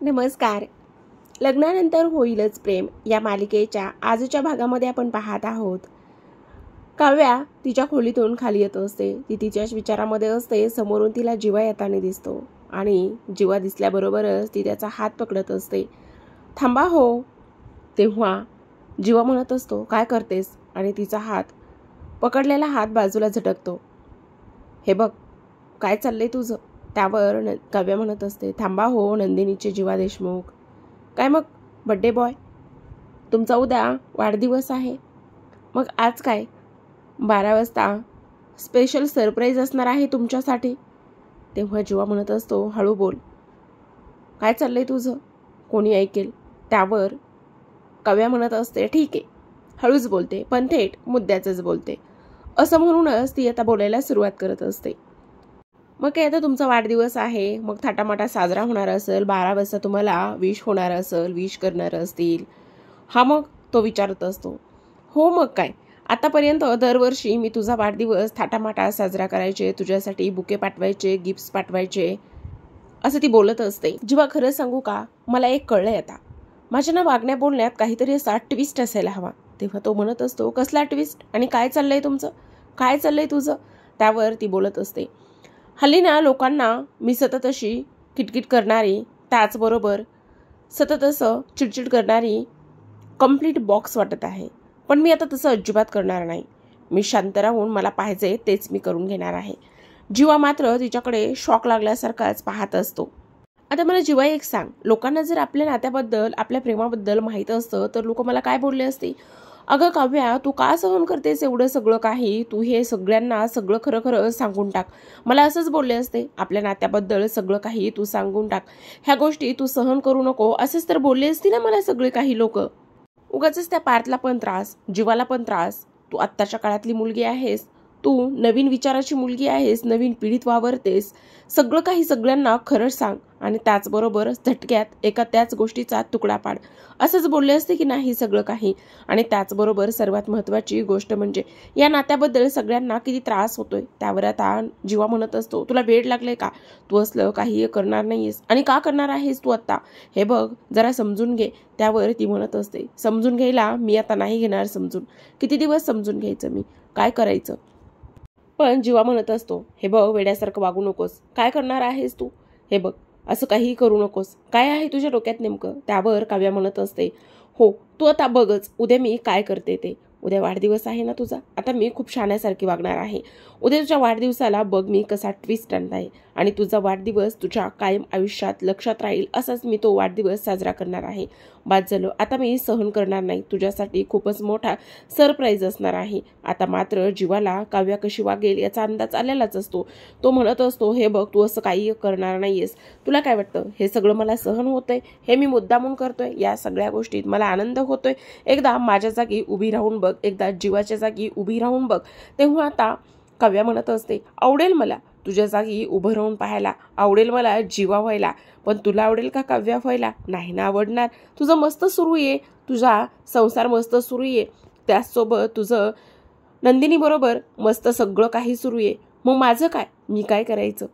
नमस्कार. लग्नानंतर होईलच प्रेम या मालिकेच्या आजच्या भागामध्ये आपण पाहत आहोत. काव्या तिच्या खोलीतून खाली येत असते. ती तिच्याच विचारामध्ये असते. समोरून तिला जीवा येताना दिसतो आणि जीवा दिसल्याबरोबरच ती त्याचा हात पकडत असते. थांबा हो. तेव्हा जीवा म्हणत असतो, काय करतेस? आणि तिचा पकडलेला हात बाजूला झटकतो. हे बघ, काय चाललंय तुझं? त्यावर काव्या म्हणत असते, थांबा हो नंदिनीचे जीवा देशमुख. काय मग बड्डे बॉय? तुमचा उद्या वाढदिवस आहे. मग आज काय 12 वाजता स्पेशल सरप्राईज असणार आहे तुमच्यासाठी. तेव्हा जीवा म्हणत असतो, हळू बोल, काय चाललंय तुझं? कोणी ऐकेल. त्यावर काव्या म्हणत असते, ठीक आहे, हळूच बोलते पण थेट मुद्द्याचंच बोलते. असं म्हणूनच ती आता बोलायला सुरुवात करत असते. मग काय, आता तुमचा वाढदिवस आहे, मग थाटामाटा साजरा होणार असेल, 12 वाजता तुम्हाला विश होणार असेल, विश करणार असतील. हा, मग तो विचारत असतो, हो मग काय, आतापर्यंत दरवर्षी मी तुझा वाढदिवस थाटामाटा साजरा करायचे, तुझ्यासाठी बुके पाठवायचे, गिफ्ट्स पाठवायचे, असं ती बोलत असते. जेव्हा खरं सांगू का, मला एक कळलंय आता, माझ्या ना वागण्या बोलण्यात काहीतरी असा ट्विस्ट असायला हवा. तेव्हा तो म्हणत असतो, कसला ट्विस्ट आणि काय चाललंय तुमचं, काय चाललंय तुझं? त्यावर ती बोलत असते, हल्ली ना लोकांना मी सतत अशी किटकिट करणारी, त्याचबरोबर सतत असं चिडचिड करणारी कम्प्लीट बॉक्स वाटत आहे. पण मी आता तसं अजिबात करणार नाही. मी शांत राहून मला पाहिजे तेच मी करून घेणार आहे. जीवा मात्र तिच्याकडे शॉक लागल्यासारखाच पाहत असतो. आता मला जीवा एक सांग, लोकांना जर आपल्या नात्याबद्दल, आपल्या प्रेमाबद्दल माहीत असतं तर लोक मला काय बोलले असते? अगं काव्या, तू का सहन करतेस एवढं सगळं काही? तू हे सगळ्यांना सगळं खरं खरं सांगून टाक. मला असंच बोलले असते, आपल्या नात्याबद्दल सगळं काही तू सांगून टाक, ह्या गोष्टी तू सहन करू नको, असेच तर बोलले असते ना मला सगळे काही लोक. उगाचच त्या पार्थला पण त्रास, जीवाला पण त्रास. तू आत्ताच्या काळातली मुलगी आहेस, तू नवीन विचाराची मुलगी आहेस, नवीन पिढीत वावरतेस, सगळं काही सगळ्यांना खरं सांग आणि त्याचबरोबर झटक्यात एका त्याच गोष्टीचा तुकडा पाड, असंच बोलले असते की नाही सगळं काही. आणि त्याचबरोबर सर्वात महत्त्वाची गोष्ट म्हणजे या नात्याबद्दल सगळ्यांना किती त्रास होतोय. त्यावर आता जीवा म्हणत असतो, तुला वेड लागले का? तू असलं काही करणार नाहीयेस आणि का करणार आहेस तू आता? हे बघ, जरा समजून घे. त्यावर ती म्हणत असते, समजून घ्यायला मी आता नाही घेणार समजून. किती दिवस समजून घ्यायचं मी, काय करायचं? पण जीवा म्हणत असतो, हे बघ, वेड्यासारखं वागू नकोस. काय करणार आहेस तू? हे बघ, असं काही करू नकोस. काय आहे तुझ्या डोक्यात नेमकं? त्यावर काव्या म्हणत असते, हो, तू आता बघच उद्या मी काय करते ते. उद्या वाढदिवस आहे ना तुझा, आता मी खूप शाण्यासारखी वागणार आहे. उद्या तुझ्या वाढदिवसाला बघ मी कसा ट्विस्ट आणत आहे आणि तुझा वाढदिवस तुझ्या कायम आयुष्यात लक्षात राहील असाच मी तो वाढदिवस साजरा करणार आहे. बाद झालं, आता मी सहन करणार नाही. तुझ्यासाठी खूपच मोठा सरप्राईज असणार आहे. आता मात्र जीवाला काव्या कशी वागेल याचा अंदाज आलेलाच असतो. तो म्हणत असतो, हे बघ, तू असं काही करणार नाहीयेस. तुला काय वाटतं हे सगळं मला सहन होतंय? हे मी मुद्दामून करतोय? या सगळ्या गोष्टीत मला आनंद होतोय? एकदा माझ्या जागी उभी राहून बघ, एकदा जीवाच्या जागी उभी राहून बघ. तेव्हा आता काव्या म्हणत असते, आवडेल मला तुझ्या जागी उभं राहून पाहायला, आवडेल मला जीवा व्हायला, पण तुला आवडेल का काव्या व्हायला? नाही ना आवडणार. तुझं मस्त सुरू आहे, तुझा संसार मस्त सुरू आहे, त्याचसोबत तुझं नंदिनी बरोबर मस्त सगळं काही सुरू आहे. मग माझं काय? मी काय करायचं?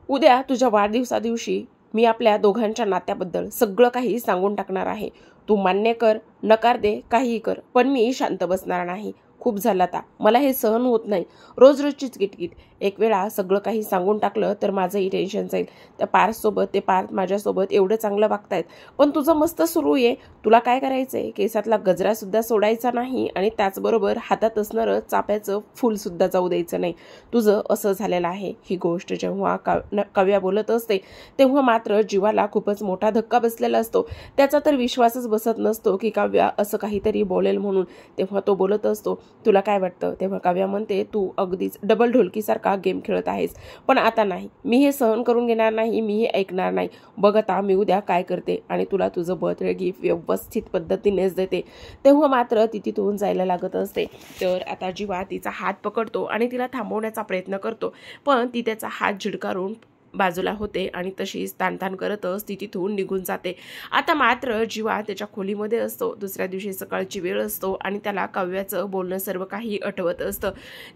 उद्या तुझ्या वाढदिवसा दिवशी मी आपल्या दोघांच्या नात्याबद्दल सगळं काही सांगून टाकणार आहे. तू मान्य कर, नकार दे, काहीही कर, पण मी शांत बसणार नाही. खूप झालं आता, मला हे सहन होत नाही. रोज रोजचीच किटकिट. एक वेळा सगळं काही सांगून टाकलं तर माझंही टेन्शन जाईल. त्या पार्थसोबत, ते पार्थ माझ्यासोबत एवढं चांगलं वागतायत, पण तुझं मस्त सुरू आहे. तुला काय करायचंय? केसातला गजरा सुद्धा सोडायचा नाही आणि त्याचबरोबर हातात असणारं चाप्याचं फूल सुद्धा जाऊ द्यायचं नाही. तुझं असं झालेलं आहे. ही गोष्ट जेव्हा काव्या बोलत असते तेव्हा मात्र जीवाला खूपच मोठा धक्का बसलेला असतो. त्याचा तर विश्वासच बसत नसतो की काव्या असं काहीतरी बोलेल म्हणून. तेव्हा तो बोलत असतो, तुला काय वाटतं? तेव्हा काव्या म्हणते, तू अगदीच डबल ढोलकीसारखा गेम खेळत आहेस, पण आता नाही. मी हे सहन करून घेणार नाही, मी हे ऐकणार नाही. बघ आता मी उद्या काय करते आणि तुला तुझं बर्थडे गिफ्ट व्यवस्थित पद्धतीनेच देते. तेव्हा मात्र ती तिथून जायला लागत असते. तर आता जीवा तिचा हात पकडतो आणि तिला थांबवण्याचा प्रयत्न करतो, पण ती त्याचा हात झिडकारून बाजूला होते आणि तशीच ताणताण करतच ती तिथून निघून जाते. आता मात्र जीवा त्याच्या खोलीमध्ये असतो. दुसऱ्या दिवशी सकाळची वेळ असतो आणि त्याला काव्याचं बोलणं सर्व काही आठवत असतं.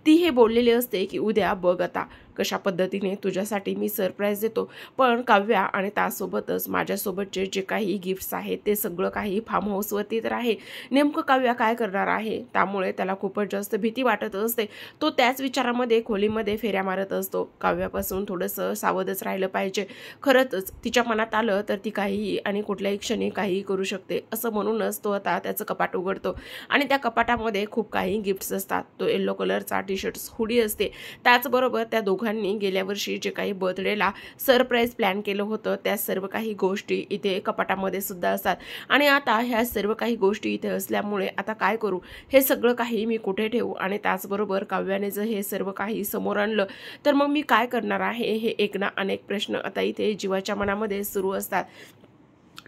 ती हे बोललेली असते की उद्या बघ आता कशा पद्धतीने तुझ्यासाठी मी सरप्राईज देतो, पण काव्या आणि त्यासोबतच माझ्यासोबतचे जे काही गिफ्ट्स आहेत ते सगळं काही फार्म हाऊसवरती तर आहे, नेमकं काव्या काय करणार आहे. त्यामुळे त्याला खूपच जास्त भीती वाटत असते. तो त्याच विचारामध्ये खोलीमध्ये फेऱ्या मारत असतो. काव्यापासून थोडंसं सावधच राहिलं पाहिजे. खरंच तिच्या मनात आलं तर ती काहीही आणि कुठल्याही क्षणी काहीही करू शकते, असं म्हणूनच तो आता त्याचं कपाट उघडतो आणि त्या कपाटामध्ये खूप काही गिफ्ट्स असतात. तो येलो कलरचा टी शर्ट हुडी असते. त्याचबरोबर त्या दोघांनी गेल्या वर्षी जे काही बर्थडेला सरप्राईज प्लॅन केलं होतं त्या सर्व काही गोष्टी इथे कपाटामध्ये सुद्धा असतात. आणि आता ह्या सर्व काही गोष्टी इथे असल्यामुळे आता काय करू, हे सगळं काही मी कुठे ठेवू. आणि त्याचबरोबर काव्याने जर हे सर्व काही समोर आणलं तर मग मी काय करणार आहे, हे एक ना अनेक प्रश्न आता इथे जीवाच्या मनामध्ये सुरू असतात.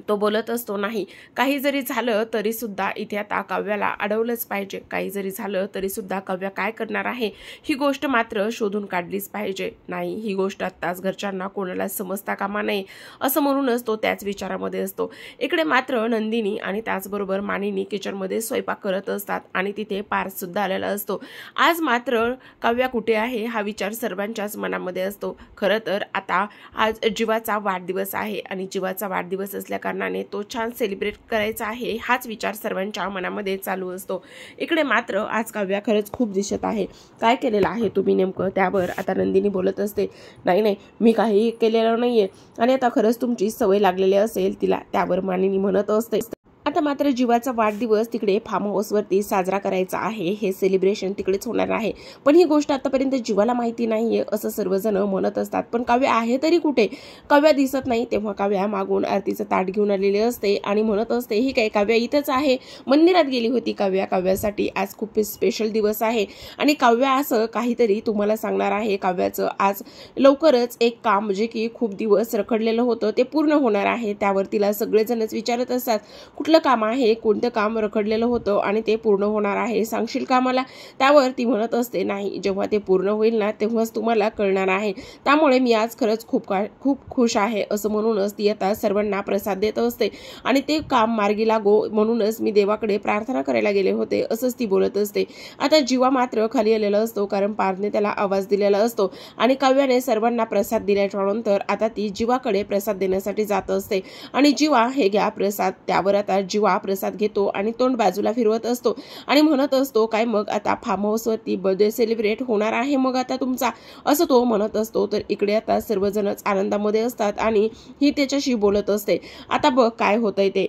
तो बोलत असतो, नाही काही जरी झालं तरी सुद्धा इथे आता काव्याला अडवलंच पाहिजे. काही जरी झालं तरी सुद्धा काव्या काय करणार आहे ही गोष्ट मात्र शोधून काढलीच पाहिजे. नाही, ही गोष्ट आत्ताच घरच्यांना कोणाला समजता कामा नये, असं म्हणूनच तो त्याच विचारामध्ये असतो. इकडे मात्र नंदिनी आणि त्याचबरोबर मानिनी किचनमध्ये स्वयंपाक करत असतात आणि तिथे पार्थ सुद्धा आलेला असतो. आज मात्र काव्या कुठे आहे हा विचार सर्वांच्याच मनामध्ये असतो. खरं तर आता आज जीवाचा वाढदिवस आहे आणि जीवाचा वाढदिवस असल्या कारणाने तो छान सेलिब्रेट करायचा आहे हाच विचार सर्वांच्या मनामध्ये चालू असतो. इकडे मात्र आज काव्या खरंच खूप दिसत आहे. काय केलेलं आहे तुम्ही नेमकं, त्यावर आता नंदिनी बोलत असते, नाही मी काही केलेलं नाहीये आणि आता खरंच तुमची सवय लागलेली असेल तिला. त्यावर मानिनी म्हणत असते, आता मात्र जीवाचा वाढदिवस तिकडे फार्म हाऊसवरती साजरा करायचा आहे, हे सेलिब्रेशन तिकडेच होणार आहे. पण ही गोष्ट आतापर्यंत जीवाला माहिती नाहीये असं सर्वजण म्हणत असतात. पण काव्या आहे तरी कुठे, काव्या दिसत नाही. तेव्हा काव्या मागून आरतीचं ताट घेऊन आलेली असते आणि म्हणत असते, ही काय काव्या इथंच आहे, मंदिरात गेली होती काव्या. काव्यासाठी आज खूप स्पेशल दिवस आहे आणि काव्या असं काहीतरी तुम्हाला सांगणार आहे. काव्याचं आज लवकरच एक काम जे की खूप दिवस रखडलेलं होतं ते पूर्ण होणार आहे. त्यावर तिला सगळेजणच विचारत असतात, कुठलं काम आहे, कोणतं काम रखडलेलं होतं आणि ते पूर्ण होणार आहे, सांगशील का मला. त्यावर ती म्हणत असते, नाही जेव्हा ते पूर्ण होईल ना तेव्हाच तुम्हाला कळणार आहे. त्यामुळे मी आज खरंच खूप खुश आहे, असं म्हणूनच ती आता सर्वांना प्रसाद देत असते आणि ते काम मार्गी लागो म्हणूनच मी देवाकडे प्रार्थना करायला गेले होते, असंच ती बोलत असते. आता जीवा मात्र खाली आलेला असतो कारण पार्थने त्याला आवाज दिलेला असतो आणि काव्याने सर्वांना प्रसाद दिल्याच्या नंतर आता ती जीवाकडे प्रसाद देण्यासाठी जात असते आणि जीवा हे घ्या प्रसाद. त्यावर आता जीवा प्रसाद घेतो आणि तोंड बाजूला फिरवत असतो आणि म्हणत असतो, काय मग आता फार्म हाऊसवरती बर्थडे सेलिब्रेट होणार आहे मग आता तुमचा, असं तो म्हणत असतो. तर इकडे आता सर्वजणच आनंदामध्ये असतात आणि ही त्याच्याशी बोलत असते, आता बघ काय होतंय ते,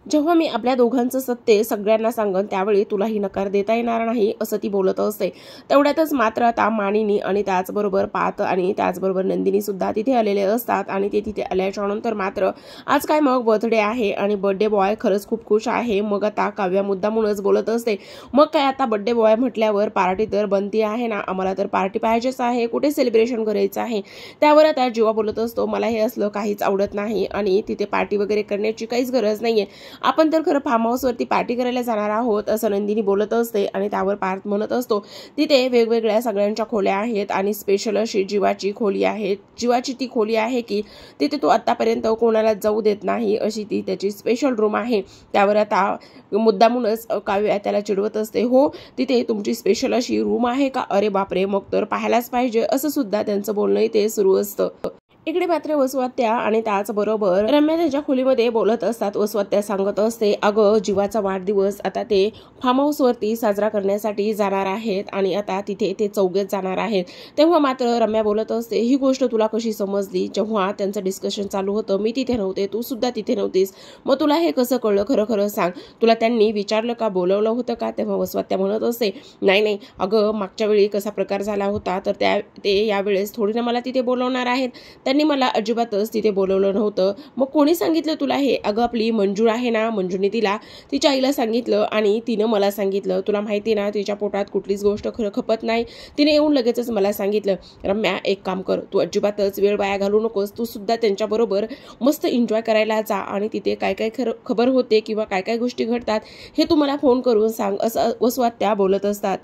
जेव्हा मी आपल्या दोघांचं सत्य सगळ्यांना सांगन त्यावेळी तुलाही नकार देता येणार नाही, असं ती बोलत असते. तेवढ्यातच मात्र आता मानिनी आणि त्याचबरोबर पार्थ आणि त्याचबरोबर नंदिनी सुद्धा तिथे आलेले असतात आणि ते तिथे आल्याच्या नंतर मात्र आज काय मग बर्थडे आहे आणि बर्थडे बॉय खरंच खूप खुश आहे. मग आता काव्या मुद्दामूनच बोलत असते, मग काय आता बर्थडे बॉय म्हटल्यावर पार्टी तर बनती आहे ना, आम्हाला तर पार्टी पाहिजेच आहे, कुठे सेलिब्रेशन करायचं आहे. त्यावर आता जीवा बोलत असतो, मला हे असलं काहीच आवडत नाही आणि तिथे पार्टी वगैरे करण्याची काहीच गरज नाहीये, आपण तर खरं फार्म हाऊसवरती पार्टी करायला जाणार आहोत, असं नंदिनी बोलत असते. आणि त्यावर पार्थ म्हणत असतो, तिथे वेगवेगळ्या सगळ्यांच्या खोल्या आहेत आणि स्पेशल अशी जीवाची खोली आहे. जीवाची ती खोली आहे की तिथे तो आतापर्यंत कोणाला जाऊ देत नाही, अशी ती त्याची स्पेशल रूम आहे. त्यावर आता मुद्दामूनच काव्या त्याला चिडवत असते, हो तिथे तुमची स्पेशल अशी रूम आहे का, अरे बापरे मग तर पाहायलाच पाहिजे, असं सुद्धा त्यांचं बोलणं इथे सुरू असतं. इकडे मात्र वसुआत्या आणि त्याचबरोबर रम्या त्यांच्या खोलीमध्ये बोलत असतात. वसुआत्या सांगत असते, अगं जीवाचा वाढदिवस आता ते फार्म हाऊसवरती साजरा करण्यासाठी जाणार आहेत आणि आता तिथे ते चौघेच जाणार आहेत. तेव्हा मात्र रम्या बोलत असते, ही गोष्ट तुला कशी समजली, जेव्हा त्यांचं डिस्कशन चालू होतं मी तिथे नव्हते, तू सुद्धा तिथे नव्हतीस, मग तुला हे कसं कळलं, खरं खरं सांग, तुला त्यांनी विचारलं का, बोलवलं होतं का. तेव्हा वसुआत्या म्हणत असते, नाही अगं मागच्या वेळी कसा प्रकार झाला होता तर ते यावेळेस थोडी ना मला तिथे बोलवणार आहेत, त्यांनी मला अजिबातच तिथे बोलवलं नव्हतं. मग कोणी सांगितलं तुला हे, अगं आपली मंजू आहे ना, मंजूने तिला तिच्या आईला सांगितलं आणि तिनं मला सांगितलं, तुला माहिती ना तिच्या पोटात कुठलीच गोष्ट खरं खपत नाही, तिने येऊन लगेचच मला सांगितलं. रम्या एक काम कर, तू अजिबातच वेळ वाया घालू नकोस, तू सुद्धा त्यांच्याबरोबर मस्त एन्जॉय करायला जा आणि तिथे काय काय खबर होते किंवा काय काय गोष्टी घडतात हे तू मला फोन करून सांग, असं वसुआत्या बोलत असतात.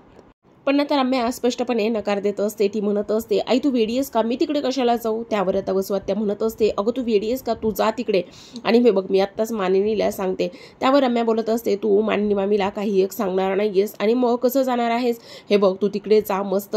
पण आता रम्या स्पष्टपणे नकार देत असते. ती म्हणत असते, आई तू वेडी आहेस का, मी तिकडे कशाला जाऊ. त्यावर आता वसुआत्या म्हणत असते, अगं तू वेडी आहेस का, तू जा तिकडे आणि हे बघ मी आत्ताच मानिनीला सांगते. त्यावर रम्या बोलत असते, तू मानिनी मामीला काही एक सांगणार नाहीयेस आणि मग कसं जाणार आहेस. हे बघ तू तिकडे जा, मस्त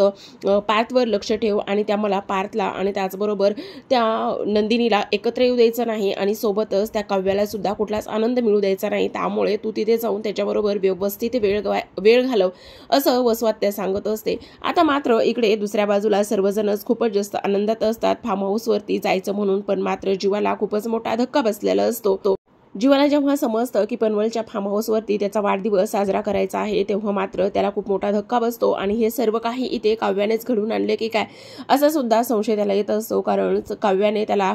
पार्थवर लक्ष ठेव आणि त्या मला पार्थला आणि त्याचबरोबर त्या नंदिनीला एकत्र येऊ द्यायचं नाही आणि सोबतच त्या काव्याला सुद्धा कुठलाच आनंद मिळू द्यायचा नाही. त्यामुळे तू तिथे जाऊन त्याच्याबरोबर व्यवस्थित वेळ घालव असं वसुआत्या सांगत असते. आता मात्र इकडे दुसऱ्या बाजूला सर्वजणच खूपच जास्त आनंदात असतात. फार्म हाऊसवरती जायचं म्हणून पण मात्र जीवाला खूपच मोठा धक्का बसलेला असतो. जीवाला जेव्हा समजतं की पनवेलच्या फार्म हाऊसवरती त्याचा वाढदिवस साजरा करायचा आहे तेव्हा मात्र त्याला खूप मोठा धक्का बसतो आणि हे सर्व काही इथे काव्यानेच घडून आणले की काय असा सुद्धा संशय त्याला येत असतो. कारण काव्याने त्याला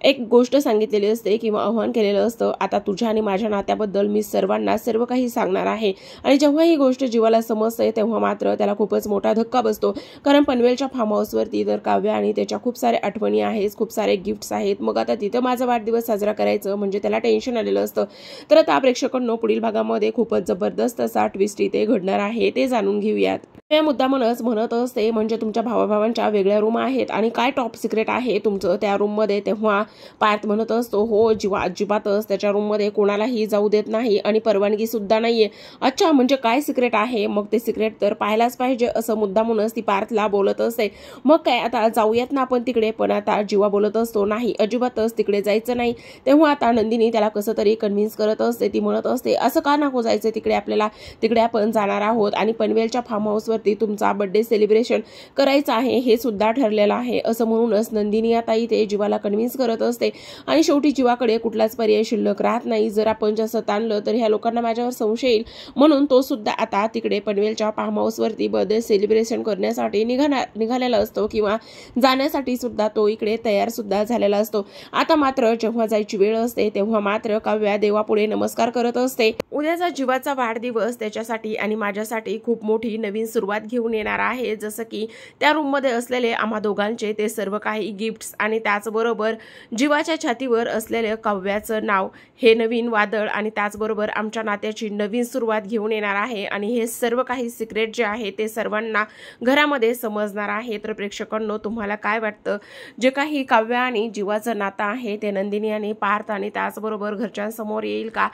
एक गोष्ट सांगितलेली असते किंवा आव्हान केलेलं असतं, आता तुझ्या आणि माझ्या नात्याबद्दल मी सर्वांना सर्व काही सांगणार आहे. आणि जेव्हा ही गोष्ट जीवाला समजते तेव्हा मात्र त्याला खूपच मोठा धक्का बसतो. कारण पनवेलच्या फार्म हाऊसवरती तर काव्य आणि त्याच्या खूप साऱ्या आठवणी आहेत, खूप सारे गिफ्ट्स आहेत. मग आता तिथं माझा वाढदिवस साजरा करायचं म्हणजे त्याला टेन्शन आलेलं असतं. तर आता प्रेक्षकांनो पुढील भागामध्ये खूपच जबरदस्त असा ट्विस्ट इथे घडणार आहे ते जाणून घेऊयात. या मुद्दामनच म्हणत असते, म्हणजे तुमच्या भावाभावांच्या वेगळ्या रूम आहेत आणि काय टॉप सिक्रेट आहे तुमचं त्या रूममध्ये. तेव्हा पार्थ म्हणत असतो, हो जीवा अजिबातच त्याच्या रूममध्ये कोणालाही जाऊ देत नाही आणि परवानगी सुद्धा नाहीये. अच्छा म्हणजे काय सिक्रेट आहे, मग ते सिक्रेट तर पाहायलाच पाहिजे असं मुद्दामूनच ती पार्थला बोलत असते. मग काय आता जाऊयात ना आपण तिकडे. पण आता जीवा बोलत असतो, नाही अजिबातच तिकडे जायचं नाही. तेव्हा आता नंदिनी त्याला कसं तरी कन्व्हिन्स करत असते. ती म्हणत असते, असं का नको जायचं तिकडे, आपल्याला तिकडे आपण जाणार आहोत आणि पनवेलच्या फार्म हाऊसवरती तुमचा बर्थडे सेलिब्रेशन करायचं आहे हे सुद्धा ठरलेलं आहे असं म्हणूनच नंदिनी आता इथे जीवाला कन्व्हिन्स करत असते. आणि शेवटी जीवाकडे कुठलाच पर्याय शिल्लक राहत नाही. जर आपण जास्त आणलं तर ह्या लोकांना माझ्यावर संशय येईल, म्हणून तो सुद्धा आता तिकडे पनवेलच्या फार्म हाऊसवरती बर्थडे सेलिब्रेशन करण्यासाठी निघालेला असतो किंवा जाण्यासाठी सुद्धा तो इकडे तयार सुद्धा झालेला असतो. आता मात्र जेव्हा जायची वेळ असते तेव्हा मात्र काव्या देवापुढे नमस्कार करत असते. उद्याचा जीवाचा वाढदिवस त्याच्यासाठी आणि माझ्यासाठी खूप मोठी नवीन सुरुवात घेऊन येणार आहे. जसं की त्या रूममध्ये असलेले आम्हा दोघांचे ते सर्व काही गिफ्ट्स आणि त्याचबरोबर जीवाच्या छातीवर असलेले काव्याचं नाव, हे नवीन वादळ आणि त्याचबरोबर आमच्या नात्याची नवीन सुरुवात घेऊन येणार आहे. आणि हे सर्व काही सिक्रेट जे आहे ते सर्वांना घरामध्ये समजणार आहे. तर प्रेक्षकांनो तुम्हाला काय वाटतं, जे काही काव्य आणि जीवाचं नातं आहे ते नंदिनी आणि पार्थ आणि त्याचबरोबर घरच्यांसमोर येईल का?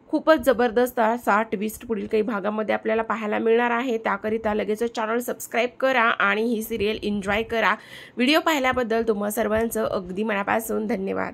खूपच जबरदस्त असा ट्विस्ट पुढील काही भागामध्ये आपल्याला पाहायला मिळणार आहे. त्याकरिता लगेच चॅनल सबस्क्राईब करा आणि ही सिरियल एन्जॉय करा. व्हिडिओ पाहिल्याबद्दल तुम्हा सर्वांचं अगदी मनापासून धन्यवाद.